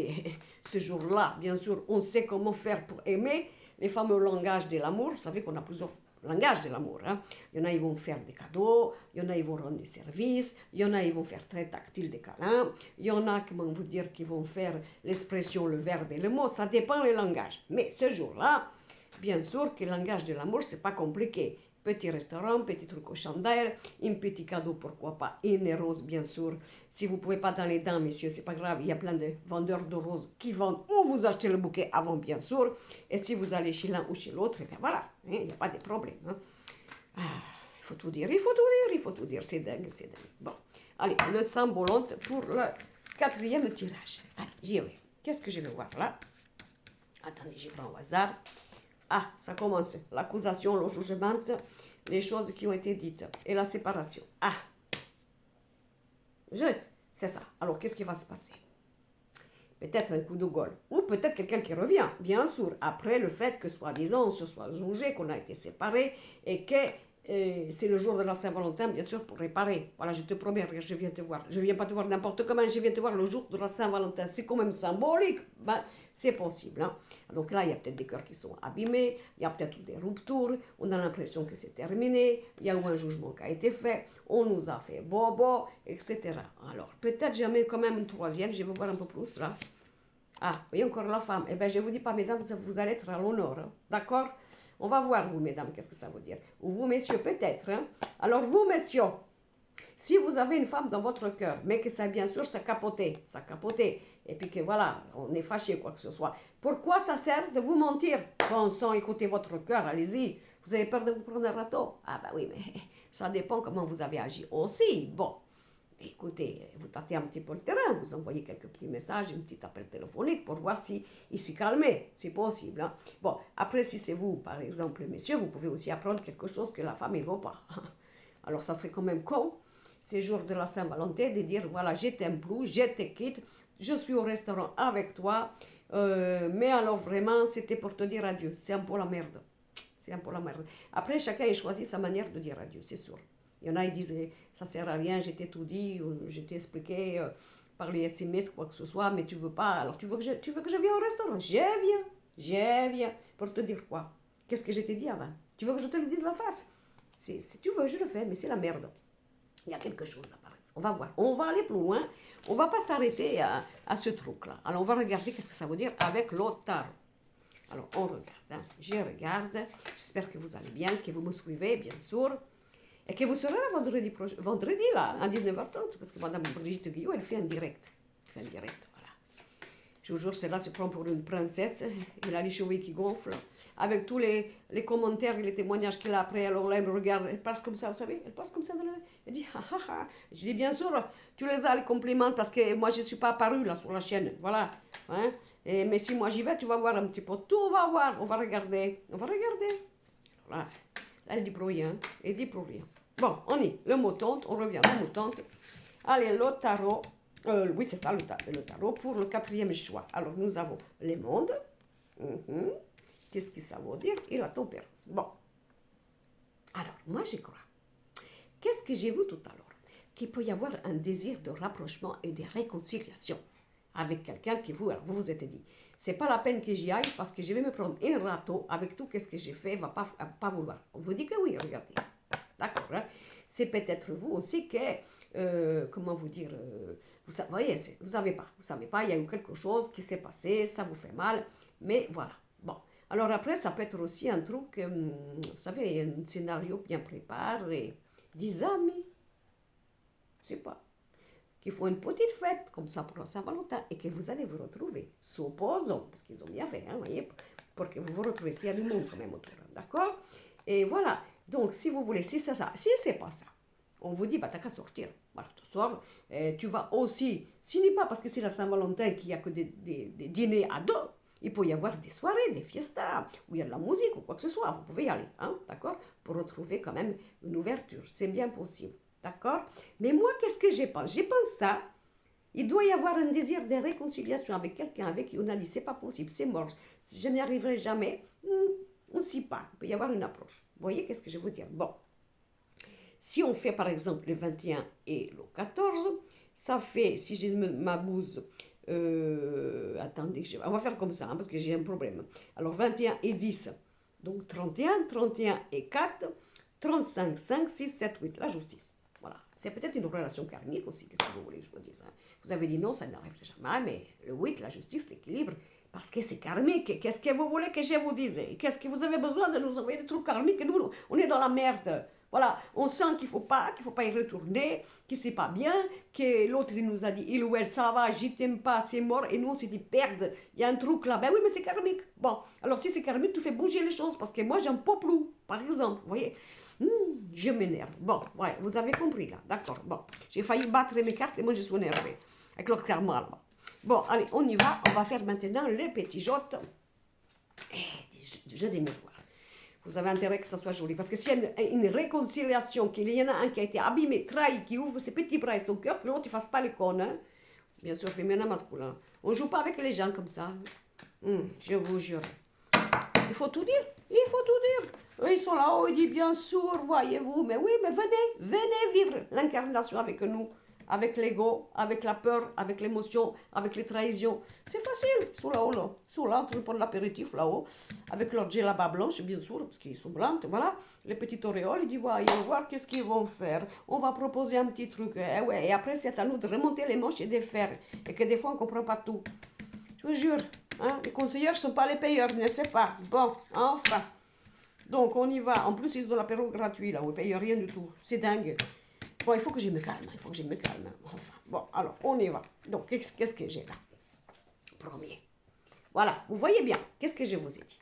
ce jour-là, bien sûr, on sait comment faire pour aimer, les fameux langages de l'amour, vous savez qu'on a plusieurs langage de l'amour. Hein. Il y en a, ils vont faire des cadeaux, il y en a, ils vont rendre des services, il y en a, ils vont faire très tactile des câlins, il y en a, comment vous dire, qui vont faire l'expression, le verbe et le mot, ça dépend des langages. Mais ce jour-là, bien sûr que le langage de l'amour, c'est pas compliqué. Petit restaurant, petit truc aux chandelles, un petit cadeau, pourquoi pas, une rose, bien sûr. Si vous ne pouvez pas dans les dents, messieurs, c'est pas grave, il y a plein de vendeurs de roses qui vendent ou vous achetez le bouquet avant, bien sûr. Et si vous allez chez l'un ou chez l'autre, eh bien voilà, il n'y a pas de problème. Hein. Ah, il faut tout dire, c'est dingue, c'est dingue. Bon, allez, le sambolante pour le 4e tirage. Allez, j'y vais. Qu'est-ce que je vais voir là? Attendez, je prends au hasard. Ah, ça commence. L'accusation, le jugement, les choses qui ont été dites et la séparation. Ah, c'est ça. Alors, qu'est-ce qui va se passer? Peut-être un coup de gueule. Ou peut-être quelqu'un qui revient, bien sûr, après le fait que, soi-disant, on se soit jugé, qu'on a été séparés et que Et c'est le jour de la Saint-Valentin, bien sûr, pour réparer. Voilà, je te promets, regarde, je viens te voir. Je viens pas te voir n'importe comment, je viens te voir le jour de la Saint-Valentin. C'est quand même symbolique. Ben, c'est possible. Hein. Donc là, il y a peut-être des cœurs qui sont abîmés, il y a peut-être des ruptures, on a l'impression que c'est terminé, il y a eu un jugement qui a été fait, on nous a fait bobo, etc. Alors, peut-être jamais quand même une troisième, je vais voir un peu plus là. Ah, oui, encore la femme. Eh bien, je ne vous dis pas, mesdames, vous allez être à l'honneur. Hein. D'accord? On va voir, vous, mesdames, qu'est-ce que ça veut dire. Ou vous, messieurs, peut-être. Hein? Alors, vous, messieurs, si vous avez une femme dans votre cœur, mais que ça, bien sûr, ça capoté, et puis que voilà, on est fâché, quoi que ce soit, pourquoi ça sert de vous mentir? Bon sang, écoutez votre cœur, allez-y. Vous avez peur de vous prendre un râteau? Ah, ben oui, mais ça dépend comment vous avez agi aussi. Bon. Écoutez, vous tâtez un petit peu le terrain, vous envoyez quelques petits messages, un petit appel téléphonique pour voir si il s'est calmé, c'est possible. Hein. Bon, après, si c'est vous, par exemple, messieurs, vous pouvez aussi apprendre quelque chose que la femme ne veut pas. Alors, ça serait quand même con, ces jours de la Saint-Valentin, de dire, voilà, je t'aime plus, je te quitte, je suis au restaurant avec toi, mais alors vraiment, c'était pour te dire adieu. C'est un peu la merde. C'est un peu la merde. Après, chacun a choisi sa manière de dire adieu, c'est sûr. Il y en a, ils disent, ça sert à rien, j'ai tout dit, j'ai expliqué par les SMS, quoi que ce soit, mais tu veux pas. Alors, tu veux que je vienne au restaurant? Je viens. Pour te dire quoi? Qu'est-ce que je t'ai dit avant? Tu veux que je te le dise la face? Si tu veux, je le fais, mais c'est la merde. Il y a quelque chose là, par exemple. On va voir. On va aller plus loin. On va pas s'arrêter à ce truc-là. Alors, on va regarder qu'est-ce que ça veut dire avec le tarot. Alors, on regarde. Hein. Je regarde. J'espère que vous allez bien, que vous me suivez, bien sûr. Et que vous serez là vendredi là, à 19h30, parce que Madame Brigitte Guillot, elle fait un direct. Voilà. Je vous jure, celle-là se prend pour une princesse. Elle a les cheveux qui gonflent. Avec tous les commentaires et les témoignages qu'elle a après, alors là, elle me regarde, elle passe comme ça, vous savez, elle passe comme ça. Elle dit, ah ah ah. Je dis, bien sûr, tu les as, les compliments, parce que moi, je ne suis pas apparue là sur la chaîne. Voilà. Hein? Mais si moi j'y vais, tu vas voir un petit peu. Tout va voir. On va regarder. Voilà. Là, elle dit pour rien. Elle dit pour rien. Bon, on y. Le mot tente. On revient au mot tente. Allez, le tarot. Oui, c'est ça, le tarot pour le quatrième choix. Alors, nous avons les mondes. Qu'est-ce que ça veut dire? Et la tempérance. Bon. Alors, moi, j'y crois. Qu'est-ce que j'ai vu tout à l'heure? Qu'il peut y avoir un désir de rapprochement et de réconciliation avec quelqu'un qui vous êtes dit, c'est pas la peine que j'y aille parce que je vais me prendre un râteau avec tout ce que j'ai fait, va pas vouloir. On vous dit que oui, regardez. D'accord, hein? C'est peut-être vous aussi que, comment vous dire, vous savez pas, il y a eu quelque chose qui s'est passé, ça vous fait mal, mais voilà. Bon, alors après, ça peut être aussi un truc, vous savez, un scénario bien préparé, 10 amis, je sais pas, qui font une petite fête comme ça pour la Saint-Valentin et que vous allez vous retrouver, supposons, parce qu'ils ont bien fait, hein, voyez, pour que vous vous retrouvez, s'il y a du monde quand même autour, d'accord? Et voilà, donc si vous voulez, si c'est ça, si c'est pas ça, on vous dit, bah t'as qu'à sortir, voilà, tu sors, tu vas aussi, ce n'est pas parce que c'est la Saint-Valentin qu'il n'y a que des dîners à deux, il peut y avoir des soirées, des fiestas, où il y a de la musique ou quoi que ce soit, vous pouvez y aller, hein, d'accord? Pour retrouver quand même une ouverture, c'est bien possible. D'accord? Mais moi, qu'est-ce que je pense? Je pense ça. Il doit y avoir un désir de réconciliation avec quelqu'un avec qui on a dit c'est pas possible, c'est mort, je n'y arriverai jamais. On ne sait pas. Il peut y avoir une approche. Vous voyez qu'est-ce que je veux dire? Bon. Si on fait par exemple le 21 et le 14, ça fait, si je ne m'abuse, attendez, on va faire comme ça hein, parce que j'ai un problème. Alors 21 et 10, donc 31 et 4, 35, 5, 6, 7, 8, la justice. Voilà. C'est peut-être une relation karmique aussi, qu'est-ce que vous voulez que je vous dise. Hein. Vous avez dit non, ça n'arrive jamais, mais le 8, la justice, l'équilibre, parce que c'est karmique. Qu'est-ce que vous voulez que je vous dise? Qu'est-ce que vous avez besoin de nous envoyer des trucs karmiques? Nous, on est dans la merde. Voilà, on sent qu'il faut pas y retourner, que c'est pas bien, que l'autre il nous a dit, il ou elle, ça va, je t'aime pas, c'est mort, et nous on s'est dit, perde, il y a un truc là, ben oui, mais c'est karmique. Bon, alors si c'est karmique, tu fais bouger les choses, parce que moi j'en peux plus, par exemple, vous voyez, je m'énerve. Bon, ouais, vous avez compris là, d'accord, bon, j'ai failli battre mes cartes et moi je suis énervée, avec le karma là. Bon, allez, on y va, on va faire maintenant les petits jottes, je des miroirs. Vous avez intérêt que ça soit joli. Parce que s'il y a une réconciliation, qu'il y en a un qui a été abîmé, trahi, qui ouvre ses petits bras et son cœur, que l'autre ne fasse pas les connes. Hein. Bien sûr, féminin, masculin. On ne joue pas avec les gens comme ça. Je vous jure. Il faut tout dire. Ils sont là-haut, il dit bien sûr, voyez-vous, mais oui, mais venez vivre l'incarnation avec nous, avec l'ego, avec la peur, avec l'émotion, avec les trahisons. C'est facile, ils sont là-haut, là. Ils sont là en train de prendre l'apéritif là-haut, avec leur djellaba blanche, bien sûr, parce qu'ils sont blancs, voilà, les petites auréoles, il dit, voyez voir qu'est-ce qu'ils vont faire. On va proposer un petit truc, ouais, et après c'est à nous de remonter les manches et de faire, et que des fois on ne comprend pas tout. Je vous jure, hein, les conseillers ne sont pas les payeurs, n'est-ce pas? Bon, enfin. Donc on y va. En plus, ils ont l'apéro gratuit là, on ne paye rien du tout. C'est dingue. Bon, il faut que je me calme, il faut que je me calme. Enfin, bon, alors on y va. Donc, qu'est-ce que j'ai là? Premier. Voilà, vous voyez bien, qu'est-ce que je vous ai dit?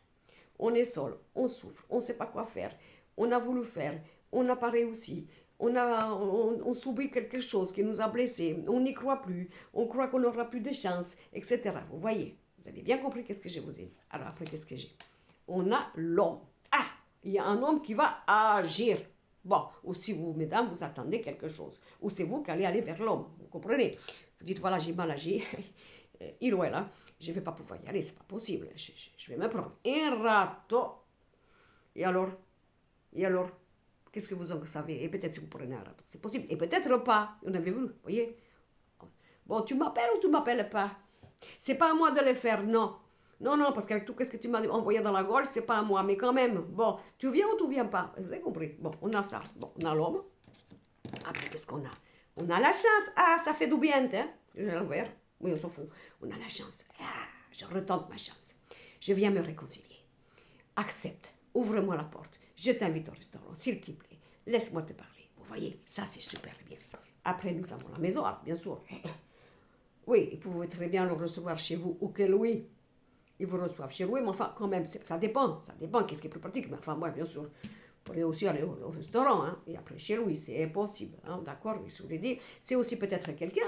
On est seul, on souffre, on ne sait pas quoi faire. On a voulu faire, on n'a pas réussi. On subit quelque chose qui nous a blessés. On n'y croit plus. On croit qu'on n'aura plus de chance, etc. Vous voyez, vous avez bien compris qu'est-ce que je vous ai dit. Alors après, qu'est-ce que j'ai? On a l'homme. Ah, il y a un homme qui va agir. Bon, ou si vous, mesdames, vous attendez quelque chose. Ou c'est vous qui allez aller vers l'homme. Vous comprenez? Vous dites, voilà, j'ai mal agi. Il ou elle, hein, je ne vais pas pouvoir y aller, c'est pas possible. Je vais me prendre un râteau. Et alors? Qu'est-ce que vous en savez? Et peut-être si vous prenez un râteau, c'est possible. Et peut-être pas. On avait vu, vous voyez? Bon, tu m'appelles ou tu m'appelles pas? C'est pas à moi de le faire, non. Non, parce qu'avec tout ce que tu m'as envoyé dans la gorge, c'est pas à moi. Mais quand même, bon, tu viens ou tu viens pas? Vous avez compris? Bon, on a ça. Bon, on a l'homme. Après, qu'est-ce qu'on a? On a la chance. Ah, ça fait du bien, hein? Je vais le voir. Oui, on s'en fout. On a la chance. Ah, je retente ma chance. Je viens me réconcilier. Accepte. Ouvre-moi la porte. Je t'invite au restaurant, s'il te plaît. Laisse-moi te parler. Vous voyez, ça c'est super bien. Après, nous avons la maison, alors, bien sûr. Oui, vous pouvez très bien le recevoir chez vous ou que lui, il vous reçoive chez lui. Mais enfin, quand même, ça dépend. Ça dépend, qu'est-ce qui est plus pratique. Mais enfin, moi, bien sûr, vous pourrez aussi aller au restaurant. Hein, et après, chez lui, c'est possible. Hein, d'accord, mais je vous l'ai dit. C'est aussi peut-être quelqu'un,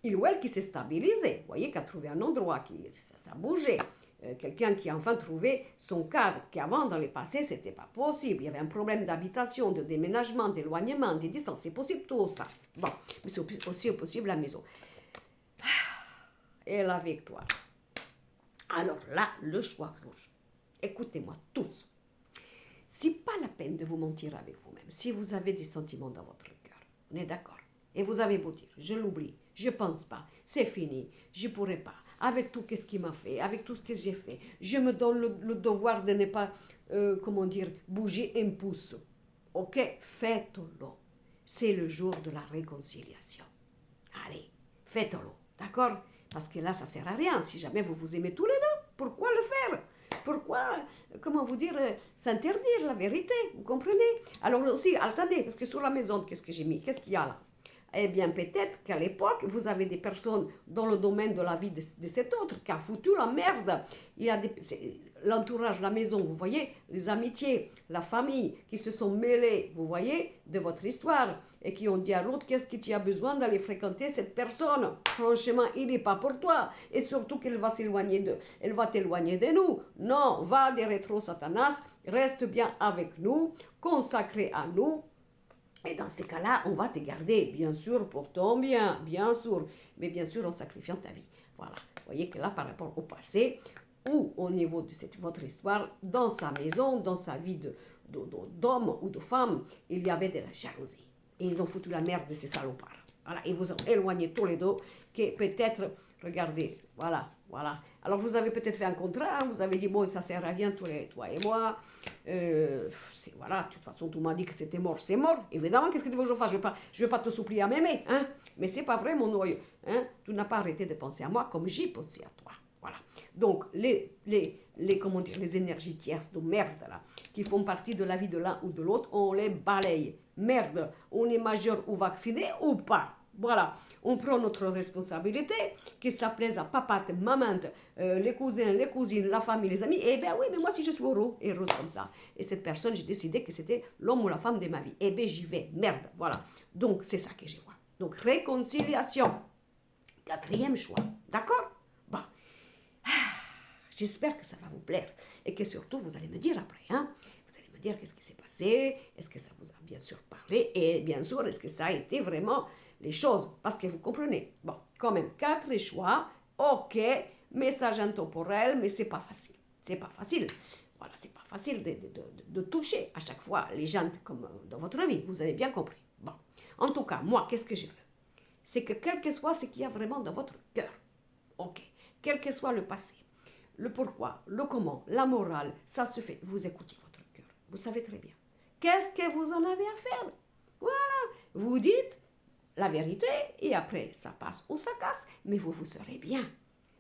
il ou elle, qui s'est stabilisé. Vous voyez, qui a trouvé un endroit, ça bougeait. Quelqu'un qui a enfin trouvé son cadre, qu'avant, dans le passé, c'était pas possible. Il y avait un problème d'habitation, de déménagement, d'éloignement, des distances. C'est possible tout ça. Bon, mais c'est aussi possible la maison. Et la victoire. Alors là, le choix rouge. Écoutez-moi tous. C'est pas la peine de vous mentir avec vous-même. Si vous avez des sentiments dans votre cœur, on est d'accord. Et vous avez beau dire, je l'oublie, je pense pas, c'est fini, je pourrai pas. Avec tout ce qu'il m'a fait, avec tout ce que j'ai fait, je me donne le devoir de ne pas, bouger un pouce. Ok, faites-le. C'est le jour de la réconciliation. Allez, faites-le, d'accord? Parce que là, ça sert à rien. Si jamais vous vous aimez tous les deux, pourquoi le faire? Pourquoi, s'interdire la vérité? Vous comprenez? Alors aussi, attendez, parce que sur la maison, qu'est-ce que j'ai mis? Qu'est-ce qu'il y a là? Eh bien, peut-être qu'à l'époque, vous avez des personnes dans le domaine de la vie de cet autre qui a foutu la merde. Il y a l'entourage, la maison, vous voyez, les amitiés, la famille qui se sont mêlés, vous voyez, de votre histoire et qui ont dit à l'autre, qu'est-ce que tu as besoin d'aller fréquenter cette personne? Franchement, il n'est pas pour toi. Et surtout qu'elle va elle va t'éloigner de nous. Non, va des rétro Satanas, reste bien avec nous, consacré à nous. Et dans ces cas-là, on va te garder, bien sûr, pour ton bien, bien sûr, mais bien sûr en sacrifiant ta vie. Voilà, vous voyez que là, par rapport au passé, ou au niveau de votre histoire, dans sa maison, dans sa vie d'homme ou de femme, il y avait de la jalousie. Et ils ont foutu la merde de ces salopards. Voilà, ils vous ont éloigné tous les deux, que peut-être, regardez, voilà. Alors vous avez peut-être fait un contrat, vous avez dit, bon, ça sert à rien, toi et moi. Voilà, de toute façon, tu m'as dit que c'était mort, c'est mort. Évidemment, qu'est-ce que tu veux que je fasse? Je vais pas te supplier à m'aimer, hein. Mais c'est pas vrai, mon oeil, hein. Tu n'as pas arrêté de penser à moi comme j'ai pensé à toi. Voilà. Donc, les énergies tierces de merde, là, qui font partie de la vie de l'un ou de l'autre, on les balaye. Merde, on est majeur ou vacciné ou pas. Voilà, on prend notre responsabilité, que ça plaise à papa, maman, les cousins, les cousines, la famille, les amis. Eh bien oui, mais moi si je suis heureuse comme ça. Et cette personne, j'ai décidé que c'était l'homme ou la femme de ma vie. Eh bien j'y vais, merde, voilà. Donc c'est ça que je vois. Donc réconciliation. 4e choix, d'accord? Bon. J'espère que ça va vous plaire et que surtout vous allez me dire après, hein? Vous allez me dire qu'est-ce qui s'est passé, est-ce que ça vous a bien sûr parlé et bien sûr est-ce que ça a été vraiment les choses, parce que vous comprenez. Bon, quand même, 4 choix, ok, message intemporel, mais c'est pas facile. C'est pas facile. Voilà, c'est pas facile de toucher à chaque fois les gens comme dans votre vie, vous avez bien compris. Bon, en tout cas, moi, qu'est-ce que je veux? C'est que quel que soit ce qu'il y a vraiment dans votre cœur, ok, quel que soit le passé, le pourquoi, le comment, la morale, ça se fait. Vous écoutez votre cœur, vous savez très bien. Qu'est-ce que vous en avez à faire? Voilà, vous dites la vérité et après ça passe ou ça casse, mais vous serez bien.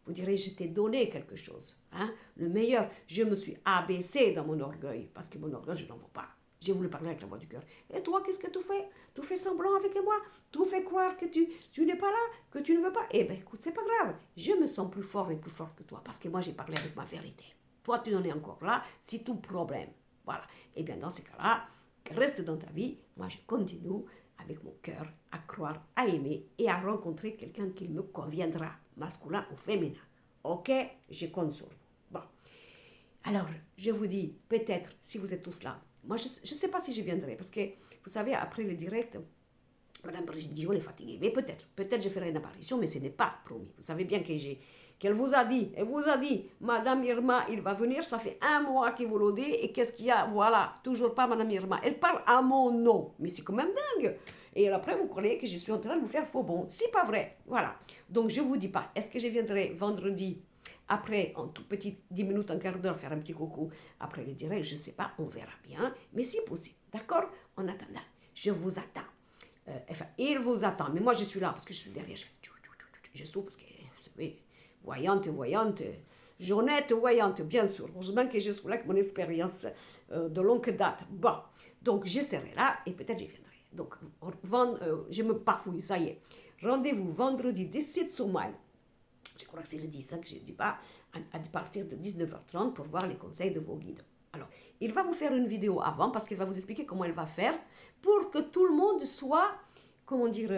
Vous direz, je t'ai donné quelque chose, hein, le meilleur. Je me suis abaissé dans mon orgueil, parce que mon orgueil, je n'en veux pas. J'ai voulu parler avec la voix du cœur. Et toi, qu'est-ce que tu fais? Tu fais semblant avec moi? Tu fais croire que tu n'es pas là, que tu ne veux pas? Eh bien, écoute, c'est pas grave. Je me sens plus fort et plus fort que toi, parce que moi, j'ai parlé avec ma vérité. Toi, tu en es encore là, c'est tout problème. Voilà. Eh bien, dans ce cas-là, reste dans ta vie. Moi, je continue avec mon cœur à croire, à aimer et à rencontrer quelqu'un qui me conviendra, masculin ou féminin. Ok, je compte sur vous. Bon. Alors, je vous dis, peut-être, si vous êtes tous là, moi, je ne sais pas si je viendrai, parce que, vous savez, après le direct, Madame Brigitte Guillaume est fatiguée. Mais peut-être je ferai une apparition, mais ce n'est pas promis. Vous savez bien qu'elle vous a dit, Madame Irma, il va venir, ça fait 1 mois qu'il vous le dit, et qu'est-ce qu'il y a? Voilà, toujours pas Madame Irma. Elle parle à mon nom, mais c'est quand même dingue. Et après, vous croyez que je suis en train de vous faire faux bon. C'est pas vrai. Voilà. Donc, je vous dis pas, est-ce que je viendrai vendredi après, en tout petit 10 minutes, un quart d'heure, faire un petit coucou après le direct, je sais pas, on verra bien, mais si possible. D'accord? En attendant, je vous attends. Enfin, il vous attend, mais moi je suis là parce que je suis derrière, je souffle parce que, vous savez, voyante, Jeannette voyante, bien sûr. Heureusement que je suis là avec mon expérience de longue date. Bon, donc je serai là et peut-être je viendrai. Donc, je me bafouille, ça y est. Rendez-vous vendredi 17 mai. Je crois que c'est le 10, que je ne dis pas, à partir de 19h30 pour voir les conseils de vos guides. Alors, il va vous faire une vidéo avant parce qu'il va vous expliquer comment il va faire pour que tout le monde soit, comment dire,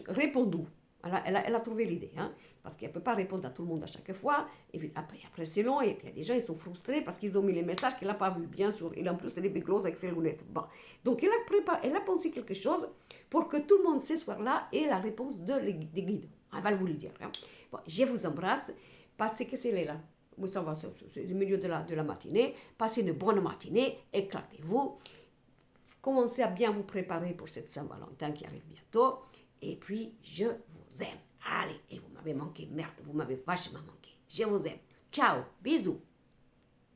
répondu. Elle a trouvé l'idée, hein, parce qu'elle ne peut pas répondre à tout le monde à chaque fois. Et après c'est long, et puis il y a des gens, ils sont frustrés parce qu'ils ont mis les messages qu'elle n'a pas vus, bien sûr. Et en plus, elle est biglosse avec ses lunettes. Bon. Donc, elle a pensé quelque chose pour que tout le monde ce soir-là ait la réponse des guides. Elle va vous le dire. Hein. Bon, je vous embrasse, parce que c'est là. C'est le milieu de la matinée. Passez une bonne matinée, éclatez-vous. Commencez à bien vous préparer pour cette Saint-Valentin qui arrive bientôt. Et puis, je vous aime. Allez, et vous m'avez manqué, merde, vous m'avez vachement manqué. Je vous aime. Ciao, bisous.